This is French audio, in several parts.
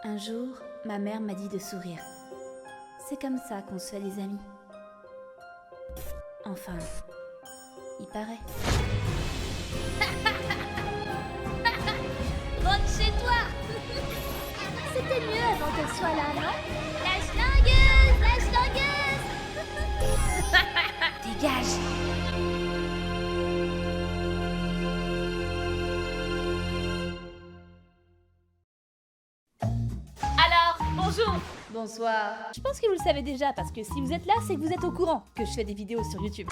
Un jour, ma mère m'a dit de sourire. C'est comme ça qu'on se fait des amis. Enfin, il paraît. Rentre chez toi. C'était mieux avant qu'elle soit là, non? La schlingueuse! La schlingueuse! Dégage! Alors, bonjour! Bonsoir. Je pense que vous le savez déjà, parce que si vous êtes là, c'est que vous êtes au courant que je fais des vidéos sur YouTube.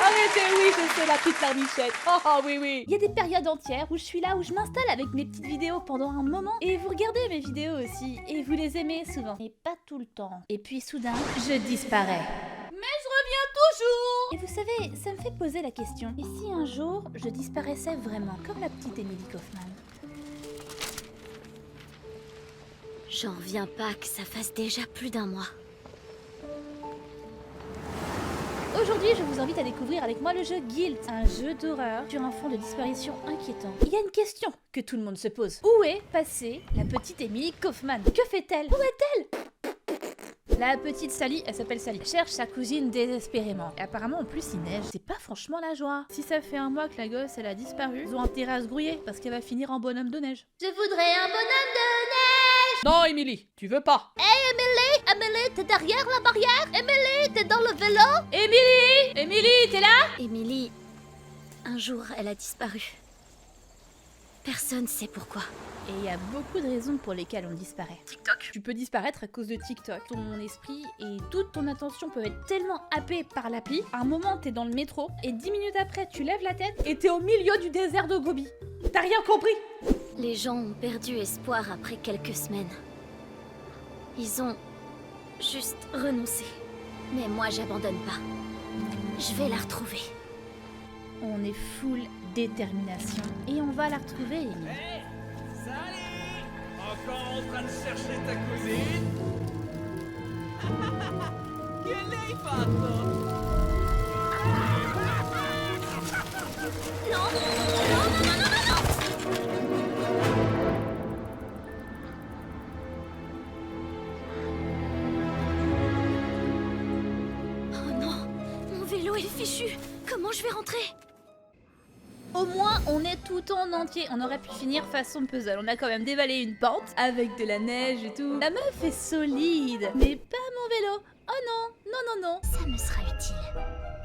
Arrêtez, oui, je sais, la petite larmichette. Oui. Il y a des périodes entières où je suis là, où je m'installe avec mes petites vidéos pendant un moment, et vous regardez mes vidéos aussi, et vous les aimez souvent, mais pas tout le temps. Et puis soudain, je disparais. Mais je reviens toujours! Et vous savez, ça me fait poser la question. Et si un jour, je disparaissais vraiment, comme la petite Emily Kaufman? J'en reviens pas que ça fasse déjà plus d'un mois. Aujourd'hui, je vous invite à découvrir avec moi le jeu Guilt, un jeu d'horreur sur un fond de disparition inquiétant. Il y a une question que tout le monde se pose. Où est passée la petite Emily Kaufman? Que fait-elle? Où est-elle? La petite Sally, elle s'appelle Sally, cherche sa cousine désespérément. Et apparemment, en plus, il neige. C'est pas franchement la joie. Si ça fait un mois que la gosse, elle a disparu, ils ont intérêt à se grouiller parce qu'elle va finir en bonhomme de neige. Je voudrais un bonhomme de neige! Non, Emily, tu veux pas? Emily, t'es derrière la barrière? Emily, t'es dans le vélo? Emily, t'es là? Emily, un jour, elle a disparu. Personne sait pourquoi. Et il y a beaucoup de raisons pour lesquelles on disparaît. TikTok. Tu peux disparaître à cause de TikTok. Ton esprit et toute ton attention peuvent être tellement happés par l'appli. À un moment, t'es dans le métro et 10 minutes après, tu lèves la tête et t'es au milieu du désert de Gobi. T'as rien compris? Les gens ont perdu espoir après quelques semaines. Ils ont juste renoncé. Mais moi, j'abandonne pas. Je vais la retrouver. On est full détermination et on va la retrouver, Emily. Hé, Sally! Encore en train de chercher ta cousine? Che l'hai fatto? Oh non, mon vélo est fichu. Comment je vais rentrer? Au moins, on est tout en entier. On aurait pu finir façon puzzle. On a quand même dévalé une pente avec de la neige et tout. La meuf est solide, mais pas mon vélo. Oh non. Ça me sera utile.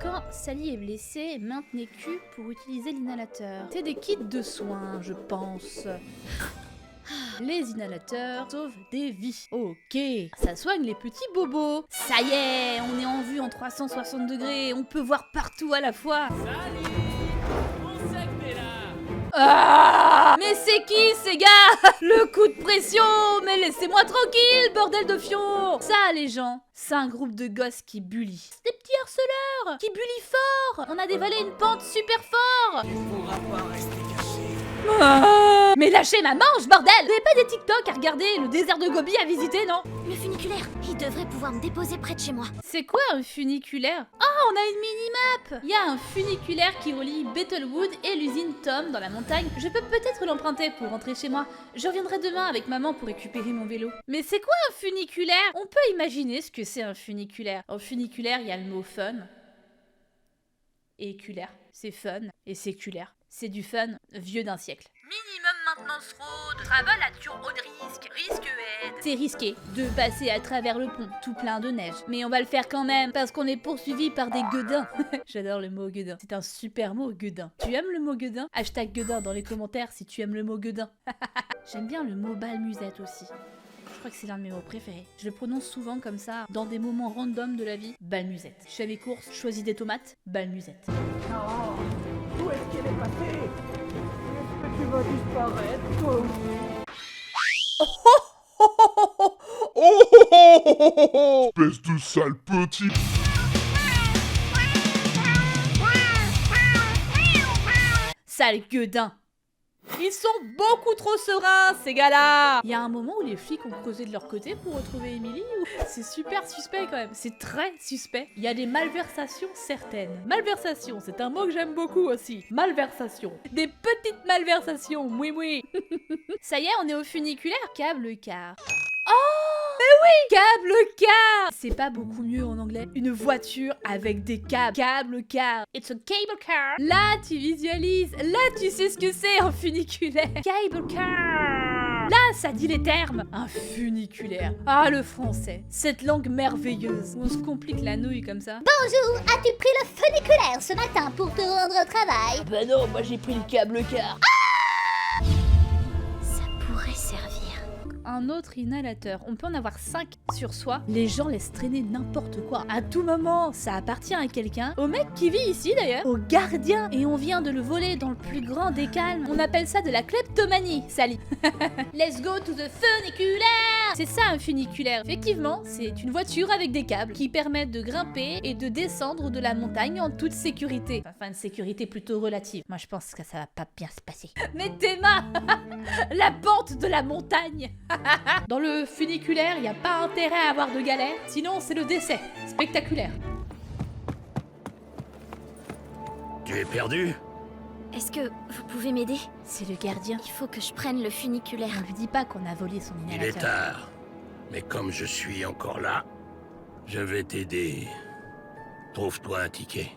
Quand Sally est blessée, maintenez Q pour utiliser l'inhalateur. C'est des kits de soins, je pense. Les inhalateurs sauvent des vies. Ok, ça soigne les petits bobos. Ça y est, on est en vue en 360 degrés. On peut voir partout à la fois. Sally! On sait que t'es là! Ah, mais c'est qui ces gars? Le coup de pression. Mais laissez-moi tranquille, bordel de fion. Ça, les gens, c'est un groupe de gosses qui bullient. C'est des petits harceleurs qui bullient fort. On a dévalé une pente super fort. Tu pourras pas rester caché. Ah, mais lâchez ma manche, bordel. Vous avez pas des TikTok à regarder? Le désert de Gobi à visiter, non? Le funiculaire, il devrait pouvoir me déposer près de chez moi. C'est quoi un funiculaire? Oh, on a une mini-map. Il y a un funiculaire qui relie Beetlewood et l'usine Tom dans la montagne. Je peux peut-être l'emprunter pour rentrer chez moi. Je reviendrai demain avec maman pour récupérer mon vélo. Mais c'est quoi un funiculaire? On peut imaginer ce que c'est un funiculaire. En funiculaire, il y a le mot fun. Et culaire. C'est fun et séculaire. C'est du fun vieux d'un siècle. Minimum maintenance road, travel à haut risque, risque aide. C'est risqué de passer à travers le pont tout plein de neige. Mais on va le faire quand même parce qu'on est poursuivi par des gueudins. J'adore le mot gueudin. C'est un super mot, gueudin. Tu aimes le mot gueudin? Hashtag gueudin dans les commentaires si tu aimes le mot gueudin. J'aime bien le mot balmusette aussi. Je crois que c'est l'un de mes mots préférés. Je le prononce souvent comme ça, dans des moments random de la vie. Balmusette. Je fais mes courses, je choisis des tomates. Balmusette. Non! Où est-ce qu'elle est passée? Est-ce que tu vas disparaître, toi aussi? Espèce de sale petit. Sale gueudin. Ils sont beaucoup trop sereins, ces gars-là. Il y a un moment où les flics ont causé de leur côté pour retrouver Emily ou... C'est super suspect quand même, c'est très suspect. Il y a des malversations certaines. Malversation, c'est un mot que j'aime beaucoup aussi. Malversation. Des petites malversations, oui oui. Ça y est, on est au funiculaire. Câble car. Câble car. C'est pas beaucoup mieux en anglais. Une voiture avec des câbles. Câble car. It's a cable car. Là, tu visualises. Là, tu sais ce que c'est un funiculaire. Cable car. Là, ça dit les termes. Un funiculaire. Ah, le français. Cette langue merveilleuse. On se complique la nouille comme ça. Bonjour, as-tu pris le funiculaire ce matin pour te rendre au travail? Bah non, moi j'ai pris le câble car. Ça pourrait servir. Un autre inhalateur. On peut en avoir 5 sur soi. Les gens laissent traîner n'importe quoi. À tout moment, ça appartient à quelqu'un. Au mec qui vit ici d'ailleurs. Au gardien. Et on vient de le voler dans le plus grand des calmes. On appelle ça de la kleptomanie, Sally. Let's go to the funiculaire. C'est ça un funiculaire. Effectivement, c'est une voiture avec des câbles qui permettent de grimper et de descendre de la montagne en toute sécurité. Enfin, une sécurité plutôt relative. Moi, je pense que ça va pas bien se passer. Mais Théma, la pente de la montagne. Dans le funiculaire, il n'y a pas intérêt à avoir de galère, sinon c'est le décès. Spectaculaire. Tu es perdu? Est-ce que vous pouvez m'aider? C'est le gardien. Il faut que je prenne le funiculaire. On lui dit pas qu'on a volé son Il est inhalateur. tard. Mais comme je suis encore là, je vais t'aider. Trouve-toi un ticket.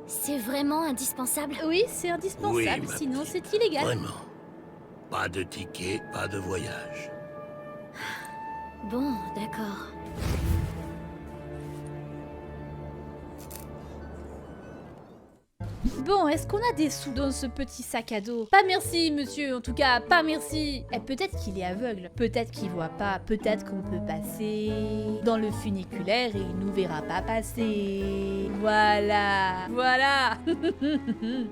C'est vraiment indispensable? Oui, c'est indispensable, Oui, ma sinon petite. c'est illégal. Vraiment. Pas de ticket, pas de voyage. Bon, d'accord. Bon, est-ce qu'on a des sous dans ce petit sac à dos? Pas merci, monsieur, en tout cas, pas merci. Et peut-être qu'il est aveugle, peut-être qu'il voit pas, peut-être qu'on peut passer dans le funiculaire et il nous verra pas passer. Voilà, voilà.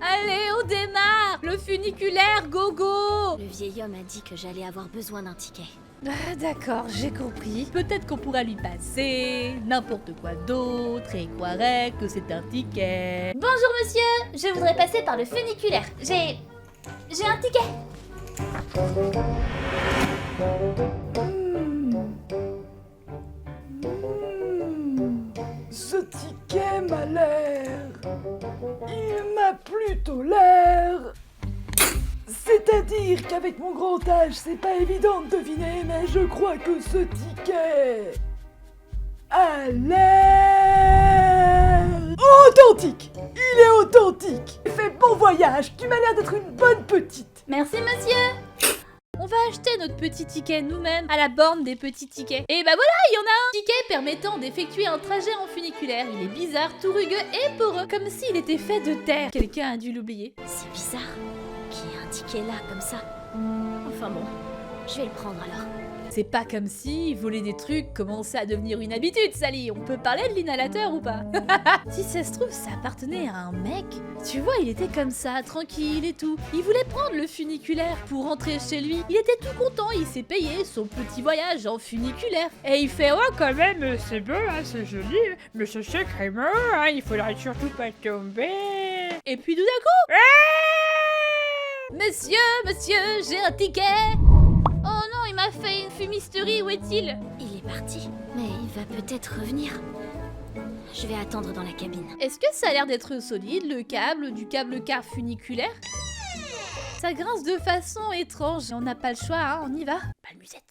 Allez, on démarre. Le funiculaire, go go. Le vieil homme a dit que j'allais avoir besoin d'un ticket. Ah, d'accord, j'ai compris. Peut-être qu'on pourra lui passer n'importe quoi d'autre et croirait que c'est un ticket. Bonjour monsieur, je voudrais passer par le funiculaire. J'ai un ticket. Ce ticket m'a l'air. Il m'a plutôt l'air. C'est-à-dire qu'avec mon grand âge, c'est pas évident de deviner, mais je crois que ce ticket a l'air authentique. Il est authentique. Fais bon voyage, tu m'as l'air d'être une bonne petite. Merci monsieur. On va acheter notre petit ticket nous-mêmes à la borne des petits tickets. Et bah voilà, il y en a un ticket permettant d'effectuer un trajet en funiculaire. Il est bizarre, tout rugueux et poreux, comme s'il était fait de terre. Quelqu'un a dû l'oublier. C'est bizarre qu'il y ait un ticket là, comme ça. Enfin bon, je vais le prendre alors. C'est pas comme si voler des trucs commençait à devenir une habitude, Sally. On peut parler de l'inhalateur ou pas? Si ça se trouve, ça appartenait à un mec. Tu vois, il était comme ça, tranquille et tout. Il voulait prendre le funiculaire pour rentrer chez lui. Il était tout content, il s'est payé son petit voyage en funiculaire. Et il fait « Oh, quand même, c'est beau, hein, c'est joli, mais c'est sacrément, hein, il faudrait surtout pas tomber. » Et puis tout d'un coup... Monsieur, j'ai un ticket. Oh non, il m'a fait une fumisterie, où est-il? Il est parti, mais il va peut-être revenir. Je vais attendre dans la cabine. Est-ce que ça a l'air d'être solide, le câble du câble car funiculaire? Ça grince de façon étrange. On n'a pas le choix, hein, on y va. Palmusette.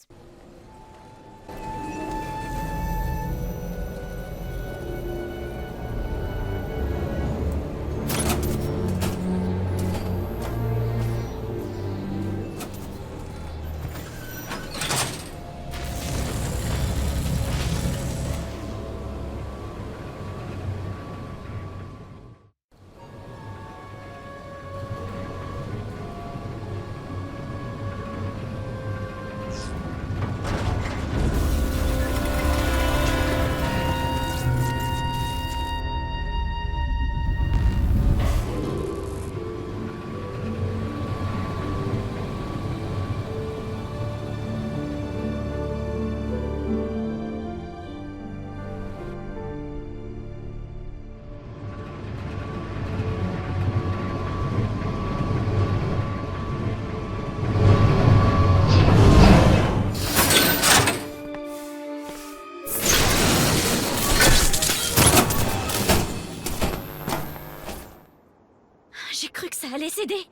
J'ai cru que ça allait céder.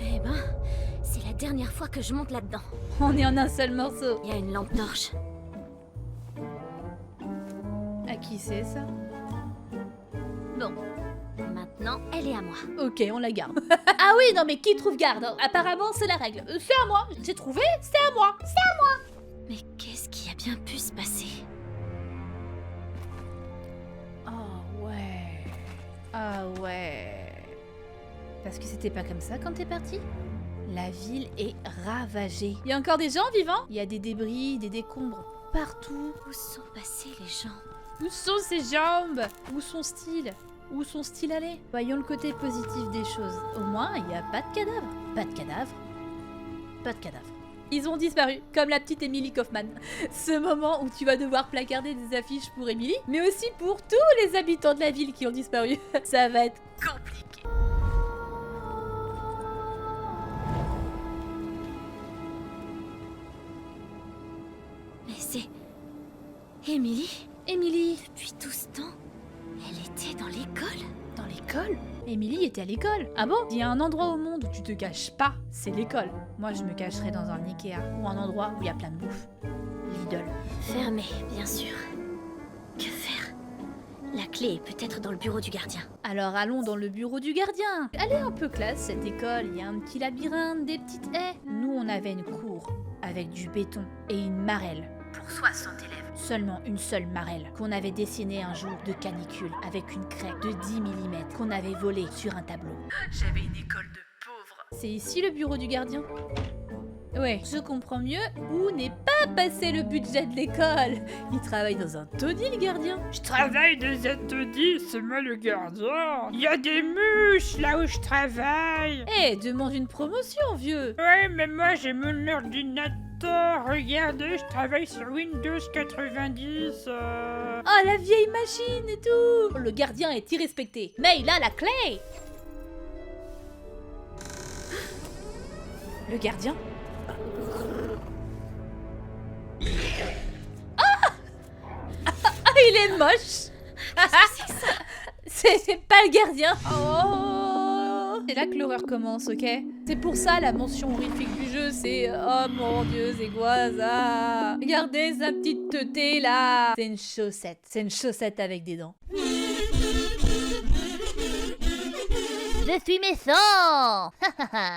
Eh ben, c'est la dernière fois que je monte là-dedans. On est en un seul morceau. Il y a une lampe torche. À qui c'est ça? Bon, maintenant, elle est à moi. Ok, on la garde. Ah oui, non mais qui trouve garde? Apparemment, c'est la règle. C'est à moi. J'ai trouvé, c'est à moi. Mais qu'est-ce qui a bien pu se passer? Oh ouais. Ah ouais. Parce que c'était pas comme ça quand t'es parti? La ville est ravagée. Il y a encore des gens vivants? Il y a des débris, des décombres partout. Où sont passés les gens? Où sont ses jambes? Où son style? Où sont-ils allés? Voyons le côté positif des choses. Au moins, il n'y a pas de cadavre. Pas de cadavre. Pas de cadavre. Ils ont disparu, comme la petite Emily Kaufman. Ce moment où tu vas devoir placarder des affiches pour Emily, mais aussi pour tous les habitants de la ville qui ont disparu. Ça va être compliqué. Mais c'est... Emily? Emily, Depuis tout ce temps, elle était dans l'école? dans l'école? Emily était à l'école. Ah bon? Il y a un endroit au monde où tu te caches pas, c'est l'école. Moi, je me cacherais dans un Ikea ou un endroit où il y a plein de bouffe. Lidl. Fermée, bien sûr. Que faire? La clé est peut-être dans le bureau du gardien. Alors allons dans le bureau du gardien. Elle est un peu classe cette école, il y a un petit labyrinthe, des petites haies. Nous on avait une cour avec du béton et une marelle pour 60 élèves. Seulement une seule marelle qu'on avait dessinée un jour de canicule avec une craie de 10 mm qu'on avait volée sur un tableau. J'avais une école de pauvres. C'est ici le bureau du gardien? Ouais, je comprends mieux où n'est pas passé le budget de l'école. Il travaille dans un taudis, le gardien. Je travaille dans un taudis, c'est moi le gardien. Il y a des mouches là où je travaille. Eh, demande une promotion, vieux. Ouais, mais moi j'ai mon ordinateur. Regardez, je travaille sur Windows 90. Ah, la vieille machine et tout. Le gardien est irrespecté, mais il a la clé. Le gardien? Il est moche. C'est pas le gardien. Oh. C'est là que l'horreur commence, ok? C'est pour ça la mention horrifique du jeu, c'est oh mon dieu, c'est quoi ça? Regardez sa petite teuté là. C'est une chaussette. C'est une chaussette avec des dents. Je suis méchant.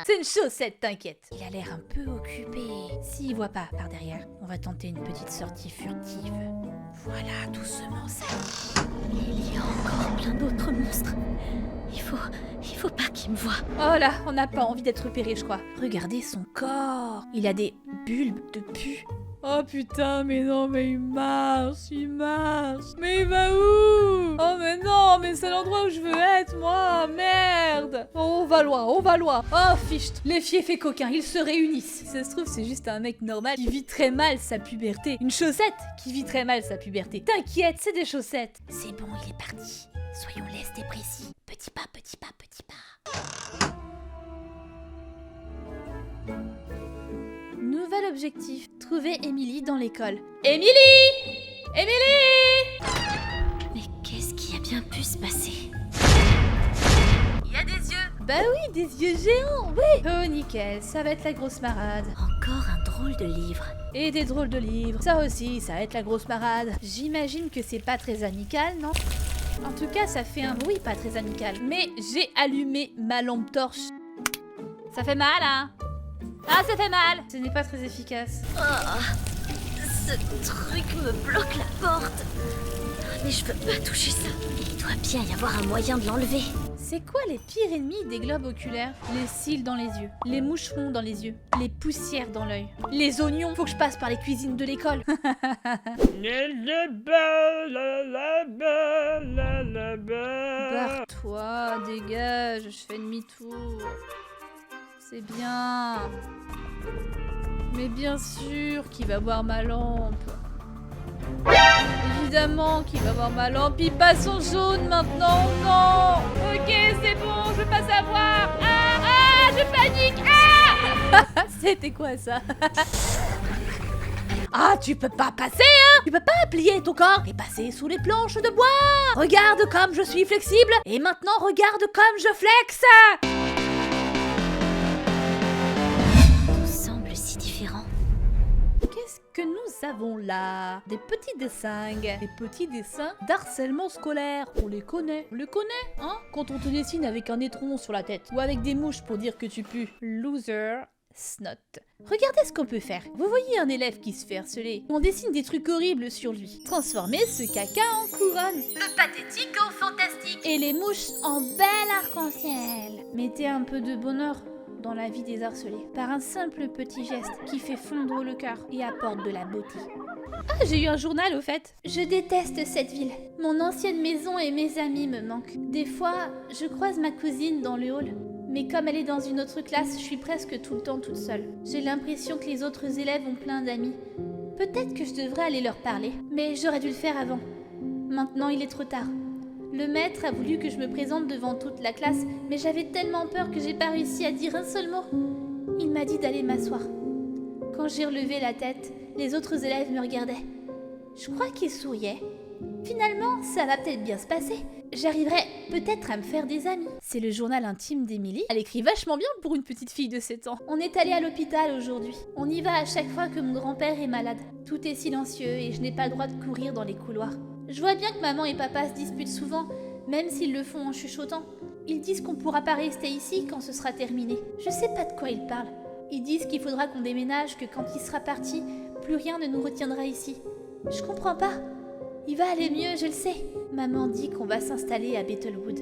C'est une chaussette, t'inquiète. Il a l'air un peu occupé. S'il voit pas par derrière, on va tenter une petite sortie furtive. Voilà, doucement ça. Il y a encore plein d'autres monstres. Il faut pas qu'ils me voient. Oh là, on n'a pas envie d'être repéré, je crois. Regardez son corps. Il a des bulbes de pu. Oh putain, mais non, mais il marche. Mais il va où? Oh mais non, mais c'est l'endroit où je veux être, moi. Merde. Oh, on va loin. Oh ficht, les fiefs et coquins, ils se réunissent. Si ça se trouve, c'est juste un mec normal qui vit très mal sa puberté. Une chaussette qui vit très mal sa puberté. T'inquiète, c'est des chaussettes. C'est bon, il est parti. Soyons lestes et précis. Petit pas, petit pas, petit pas. Nouvel objectif, trouver Emily dans l'école. Emily! Mais qu'est-ce qui a bien pu se passer? Il y a des yeux. Bah oui, des yeux géants, oui. Oh nickel, ça va être la grosse marade. Encore un drôle de livre. Et des drôles de livres, ça aussi, ça va être la grosse marade. J'imagine que c'est pas très amical, non? En tout cas, ça fait un bruit pas très amical. Mais j'ai allumé ma lampe torche. Ça fait mal, hein? Ah, ça fait mal! Ce n'est pas très efficace. Oh, ce truc me bloque la porte. Mais je peux pas toucher ça. Il doit bien y avoir un moyen de l'enlever. C'est quoi les pires ennemis des globes oculaires? Les cils dans les yeux, les moucherons dans les yeux, les poussières dans l'œil, les oignons. Faut que je passe par les cuisines de l'école. Barre-toi, dégage, je fais demi-tour. C'est bien. Mais bien sûr qu'il va voir ma lampe. Évidemment qu'il va voir ma lampe. Il passe en jaune maintenant. Non. Ok, c'est bon, je veux pas savoir. Ah, je panique. Ah. C'était quoi ça? Ah, tu peux pas passer, hein? Tu peux pas plier ton corps et passer sous les planches de bois. Regarde comme je suis flexible et maintenant regarde comme je flexe. Tout semble si différent. Qu'est-ce que nous avons là? Des petits dessins. Des petits dessins d'harcèlement scolaire. On les connaît, hein? Quand on te dessine avec un étron sur la tête ou avec des mouches pour dire que tu pues. Loser. Snot. Regardez ce qu'on peut faire. Vous voyez un élève qui se fait harceler. On dessine des trucs horribles sur lui. Transformer ce caca en couronne. Le pathétique en fantastique. Et les mouches en bel arc-en-ciel. Mettez un peu de bonheur dans la vie des harcelés. Par un simple petit geste qui fait fondre le cœur et apporte de la beauté. Ah, j'ai eu un journal au fait. Je déteste cette ville. Mon ancienne maison et mes amis me manquent. Des fois, je croise ma cousine dans le hall. Mais comme elle est dans une autre classe, je suis presque tout le temps toute seule. J'ai l'impression que les autres élèves ont plein d'amis. Peut-être que je devrais aller leur parler, mais j'aurais dû le faire avant. Maintenant, il est trop tard. Le maître a voulu que je me présente devant toute la classe, mais j'avais tellement peur que j'ai pas réussi à dire un seul mot. Il m'a dit d'aller m'asseoir. Quand j'ai relevé la tête, les autres élèves me regardaient. Je crois qu'ils souriaient. Finalement, ça va peut-être bien se passer. J'arriverai peut-être à me faire des amis. C'est le journal intime d'Emily. Elle écrit vachement bien pour une petite fille de 7 ans. On est allé à l'hôpital aujourd'hui. On y va à chaque fois que mon grand-père est malade. Tout est silencieux et je n'ai pas le droit de courir dans les couloirs. Je vois bien que maman et papa se disputent souvent, même s'ils le font en chuchotant. Ils disent qu'on pourra pas rester ici quand ce sera terminé. Je sais pas de quoi ils parlent. Ils disent qu'il faudra qu'on déménage, que quand il sera parti, plus rien ne nous retiendra ici. Je comprends pas. Il va aller mieux, je le sais. Maman dit qu'on va s'installer à Beetlewood,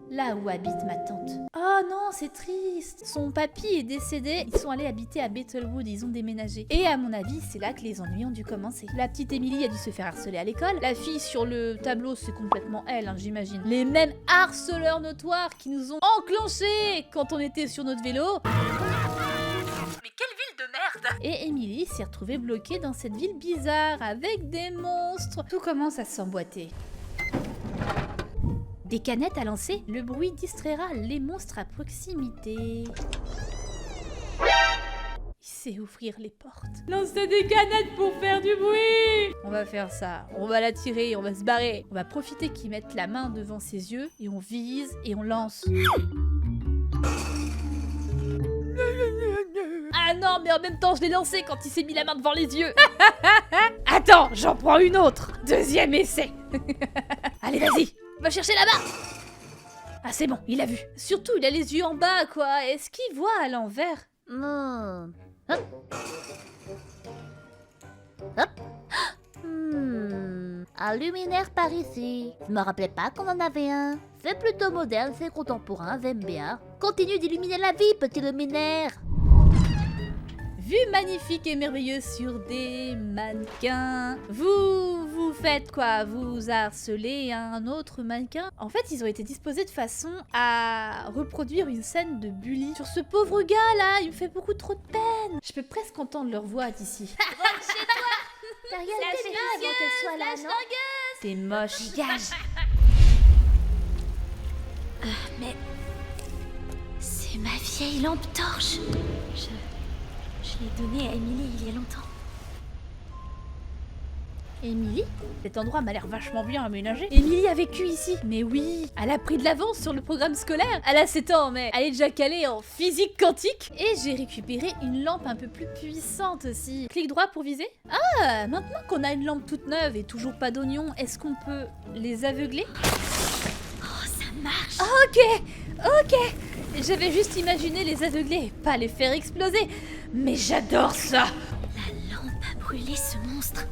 là où habite ma tante. Oh non, c'est triste. Son papy est décédé, ils sont allés habiter à Beetlewood, ils ont déménagé. Et à mon avis, c'est là que les ennuis ont dû commencer. La petite Emily a dû se faire harceler à l'école. La fille sur le tableau, c'est complètement elle, hein, j'imagine. Les mêmes harceleurs notoires qui nous ont enclenchés quand on était sur notre vélo. Mais quelle ville de merde! Et Emily s'est retrouvée bloquée dans cette ville bizarre avec des monstres. Tout commence à s'emboîter. Des canettes à lancer, le bruit distraira les monstres à proximité. Il sait ouvrir les portes. Lancez des canettes pour faire du bruit! On va faire ça, on va la tirer, on va se barrer. On va profiter qu'ils mettent la main devant ses yeux et on vise et on lance. Ah non, mais en même temps, je l'ai lancé quand il s'est mis la main devant les yeux. Attends, j'en prends une autre. Deuxième essai. Allez, vas-y, va chercher là-bas. Ah, c'est bon, il a vu. Surtout, il a les yeux en bas, quoi. Est-ce qu'il voit à l'envers? Hop. Hop. Un luminaire par ici. Je me rappelais pas qu'on en avait un. C'est plutôt moderne, c'est contemporain, j'aime bien. Continue d'illuminer la vie, petit luminaire. Vue magnifique et merveilleuse sur des mannequins. Vous faites quoi? Vous harcelez un autre mannequin? En fait, ils ont été disposés de façon à reproduire une scène de bully sur ce pauvre gars là. Il me fait beaucoup trop de peine. Je peux presque entendre leur voix d'ici. T'as rien fait avant qu'elle soit là, non? C'est moche. Dégage. Mais... c'est ma vieille lampe torche. Je l'ai donnée à Emily il y a longtemps. Émilie? Cet endroit m'a l'air vachement bien aménagé. Émilie a vécu ici. Mais oui, elle a pris de l'avance sur le programme scolaire. Elle a 7 ans, mais elle est déjà calée en physique quantique. Et j'ai récupéré une lampe un peu plus puissante aussi. Clic droit pour viser. Ah, maintenant qu'on a une lampe toute neuve et toujours pas d'oignons, est-ce qu'on peut les aveugler? Oh, ça marche. Ok. J'avais juste imaginé les aveugler, pas les faire exploser. Mais j'adore ça. La lampe a brûlé ce monstre.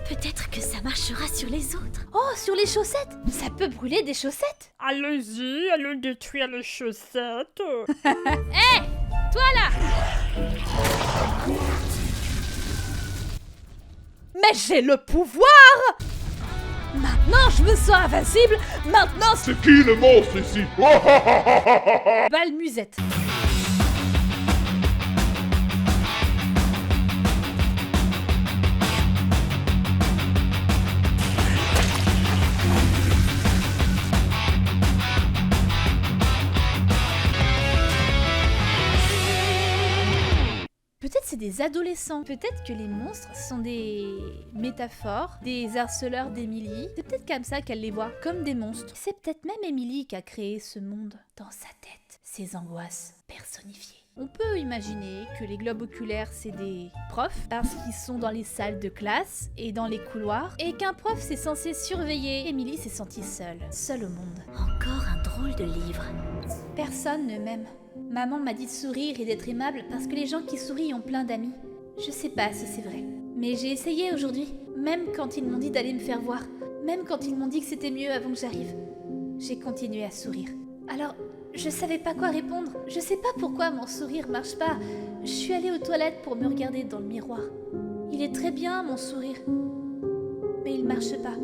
Peut-être que ça marchera sur les autres. Oh, sur les chaussettes? Ça peut brûler des chaussettes? Allons-y, allons détruire les chaussettes. Hé, toi là! Mais j'ai le pouvoir! Maintenant, je me sens invincible. Maintenant, C'est qui le monstre ici? balle musette. Peut-être c'est des adolescents. Peut-être que les monstres sont des métaphores, des harceleurs d'Emily. C'est peut-être comme ça qu'elle les voit, comme des monstres. C'est peut-être même Emily qui a créé ce monde dans sa tête, ses angoisses personnifiées. On peut imaginer que les globes oculaires, c'est des profs, parce qu'ils sont dans les salles de classe et dans les couloirs, et qu'un prof, c'est censé surveiller. Emily s'est sentie seule au monde. Encore un drôle de livre. Personne ne m'aime. Maman m'a dit de sourire et d'être aimable parce que les gens qui sourient ont plein d'amis. Je sais pas si c'est vrai. Mais j'ai essayé aujourd'hui, même quand ils m'ont dit d'aller me faire voir, même quand ils m'ont dit que c'était mieux avant que j'arrive. J'ai continué à sourire. Alors, je savais pas quoi répondre. Je sais pas pourquoi mon sourire marche pas. Je suis allée aux toilettes pour me regarder dans le miroir. Il est très bien, mon sourire. Mais il marche pas.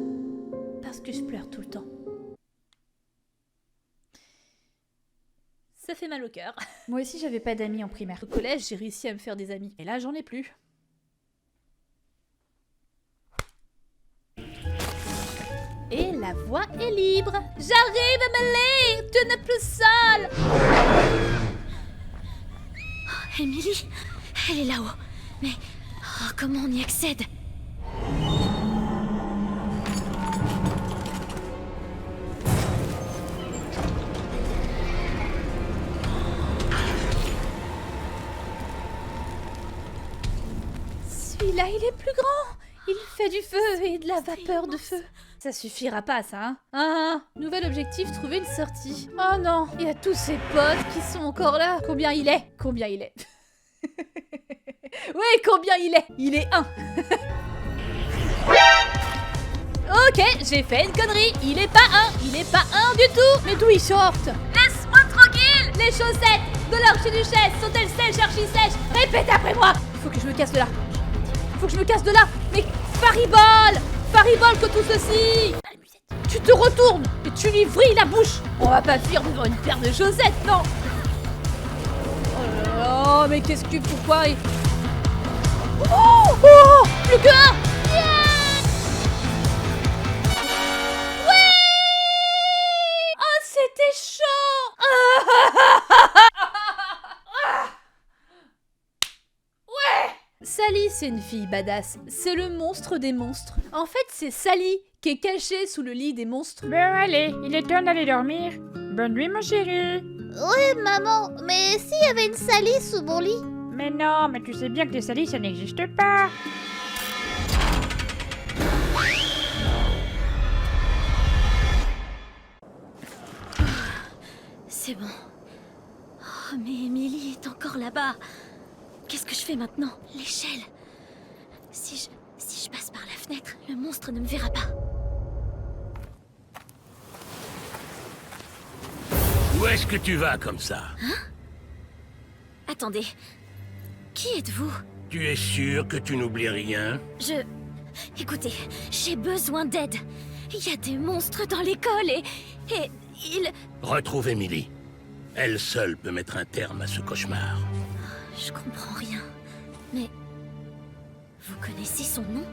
Parce que je pleure tout le temps. Ça fait mal au cœur. Moi aussi, j'avais pas d'amis en primaire. Au collège, j'ai réussi à me faire des amis. Et là, j'en ai plus. Et la voie est libre. J'arrive, Emily! Tu n'es plus seule! Oh, Emily, elle est là-haut. Mais comment on y accède? Celui-là, il est plus grand. Il fait du feu et de la vapeur de feu. Ça suffira pas, ça, hein? Nouvel objectif, trouver une sortie. Oh non, il y a tous ces potes qui sont encore là. Combien il est? Oui, combien il est? Il est 1. Ok, j'ai fait une connerie. Il est pas 1 du tout. Mais d'où ils sortent? Laisse-moi tranquille! Les chaussettes de l'archiduchesse sont-elles sèches, archi-sèches? Répète après moi! Il faut que je me casse de là. Mais Faribol que tout ceci! Tu te retournes et tu lui vrilles la bouche. On va pas fuir devant une paire de chaussettes, non? Oh là là, mais qu'est-ce que... Pourquoi? Oh plus qu'un! Oh, c'était chaud! Sally, c'est une fille badass. C'est le monstre des monstres. En fait, c'est Sally qui est cachée sous le lit des monstres. Bon allez, il est temps d'aller dormir. Bonne nuit mon chéri. Oui, maman, mais s'il y avait une Sally sous mon lit? Mais non, mais tu sais bien que les salis ça n'existe pas. C'est bon. Oh, mais Emily est encore là-bas. Qu'est-ce que je fais maintenant? L'échelle. Si je passe par la fenêtre, le monstre ne me verra pas. Où est-ce que tu vas comme ça? Attendez. Qui êtes-vous? Tu es sûr que tu n'oublies rien? Écoutez, j'ai besoin d'aide. Il y a des monstres dans l'école et ils... Retrouve Emily. Elle seule peut mettre un terme à ce cauchemar. Je comprends rien. Mais... Vous connaissez son nom?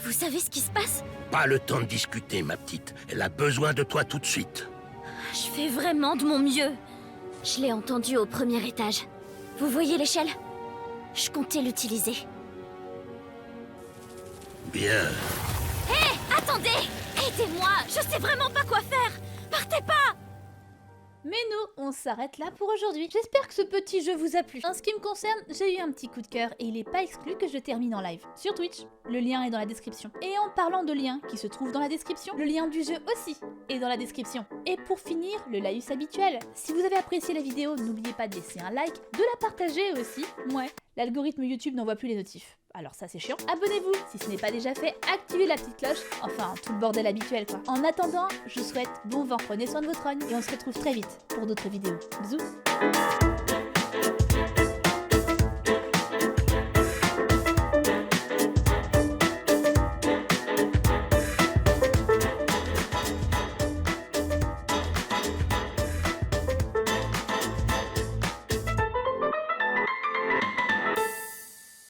Vous savez ce qui se passe? Pas le temps de discuter, ma petite. Elle a besoin de toi tout de suite. Je fais vraiment de mon mieux. Je l'ai entendu au premier étage. Vous voyez l'échelle? Je comptais l'utiliser. Bien. Hé, attendez! Aidez-moi! Je sais vraiment pas quoi faire! Partez pas! Mais nous, on s'arrête là pour aujourd'hui. J'espère que ce petit jeu vous a plu. En ce qui me concerne, j'ai eu un petit coup de cœur et il n'est pas exclu que je termine en live sur Twitch. Le lien est dans la description. Et en parlant de liens qui se trouvent dans la description, le lien du jeu aussi est dans la description. Et pour finir, le laïus habituel. Si vous avez apprécié la vidéo, n'oubliez pas de laisser un like, de la partager aussi. Ouais, l'algorithme YouTube n'envoie plus les notifs. Alors ça c'est chiant. Abonnez-vous si ce n'est pas déjà fait, activez la petite cloche, enfin tout le bordel habituel quoi. En attendant, je vous souhaite bon vent, prenez soin de votre ogne et on se retrouve très vite pour d'autres vidéos. Bisous.